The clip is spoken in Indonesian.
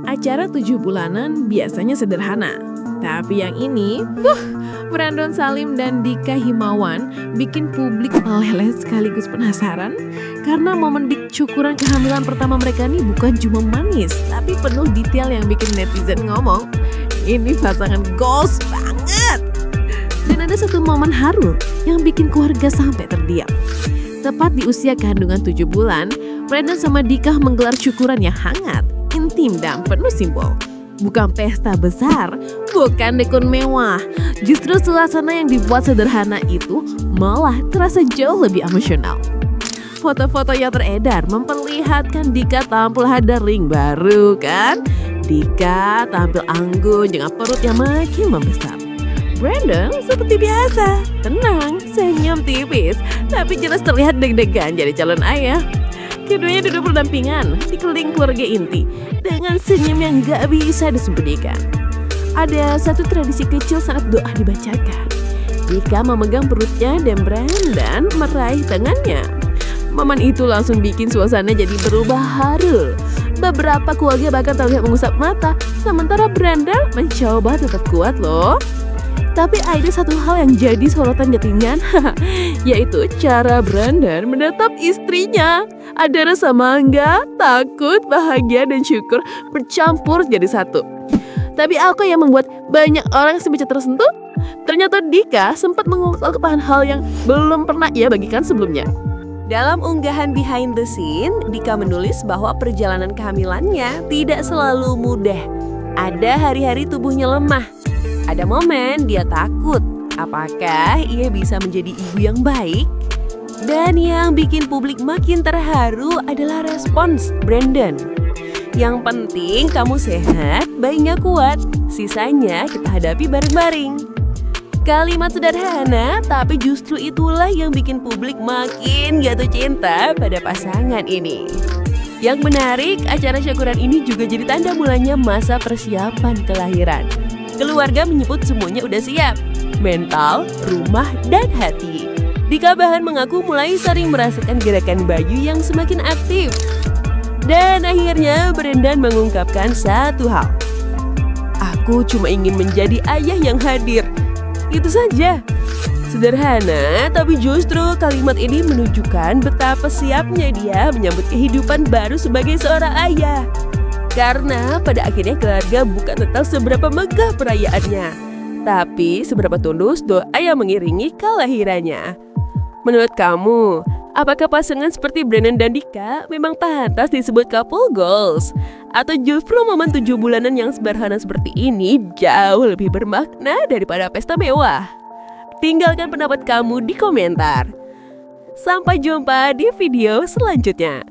Acara 7 bulanan biasanya sederhana. Tapi yang ini, Brandon Salim dan Dika Himawan bikin publik meleleh sekaligus penasaran karena momen syukuran kehamilan pertama mereka ini bukan cuma manis, tapi penuh detail yang bikin netizen ngomong, ini pasangan goals banget. Dan ada satu momen haru yang bikin keluarga sampai terdiam. Tepat di usia kandungan 7 bulan, Brandon sama Dika menggelar syukuran yang hangat, intim dan penuh simbol. Bukan pesta besar, bukan dekor mewah. Justru suasana yang dibuat sederhana itu malah terasa jauh lebih emosional. Foto-foto yang teredar memperlihatkan Dika tampil hadar ring baru kan? Dika tampil anggun dengan perut yang makin membesar. Brandon seperti biasa, tenang, senyum tipis, tapi jelas terlihat deg-degan jadi calon ayah. Keduanya duduk berdampingan, dikeliling keluarga inti, dengan senyum yang gak bisa disembunyikan. Ada satu tradisi kecil saat doa dibacakan. Dika memegang perutnya dan Brandon meraih tangannya. Momen itu langsung bikin suasana jadi berubah haru. Beberapa keluarga bahkan terlihat mengusap mata, sementara Brandon mencoba tetap kuat loh. Tapi ada satu hal yang jadi sorotan netizen, yaitu cara Brandon menatap istrinya. Ada rasa mangga, takut, bahagia, dan syukur bercampur jadi satu. Tapi apa yang membuat banyak orang semacam tersentuh? Ternyata Dika sempat mengungkapkan hal yang belum pernah ia bagikan sebelumnya. Dalam unggahan behind the scene, Dika menulis bahwa perjalanan kehamilannya tidak selalu mudah. Ada hari-hari tubuhnya lemah. Ada momen dia takut, apakah ia bisa menjadi ibu yang baik? Dan yang bikin publik makin terharu adalah respons Brandon. Yang penting kamu sehat, bayinya kuat, sisanya kita hadapi bareng-bareng. Kalimat sederhana, tapi justru itulah yang bikin publik makin jatuh cinta pada pasangan ini. Yang menarik, acara syukuran ini juga jadi tanda mulanya masa persiapan kelahiran. Keluarga menyebut semuanya udah siap, mental, rumah, dan hati. Dika bahkan mengaku mulai sering merasakan gerakan bayu yang semakin aktif. Dan akhirnya Brandon mengungkapkan satu hal. Aku cuma ingin menjadi ayah yang hadir. Itu saja. Sederhana, tapi justru kalimat ini menunjukkan betapa siapnya dia menyambut kehidupan baru sebagai seorang ayah. Karena pada akhirnya keluarga bukan tentang seberapa megah perayaannya, tapi seberapa tulus doa yang mengiringi kelahirannya. Menurut kamu, apakah pasangan seperti Brandon dan Dika memang pantas disebut couple goals? Atau justru momen 7 bulanan yang sederhana seperti ini jauh lebih bermakna daripada pesta mewah? Tinggalkan pendapat kamu di komentar. Sampai jumpa di video selanjutnya.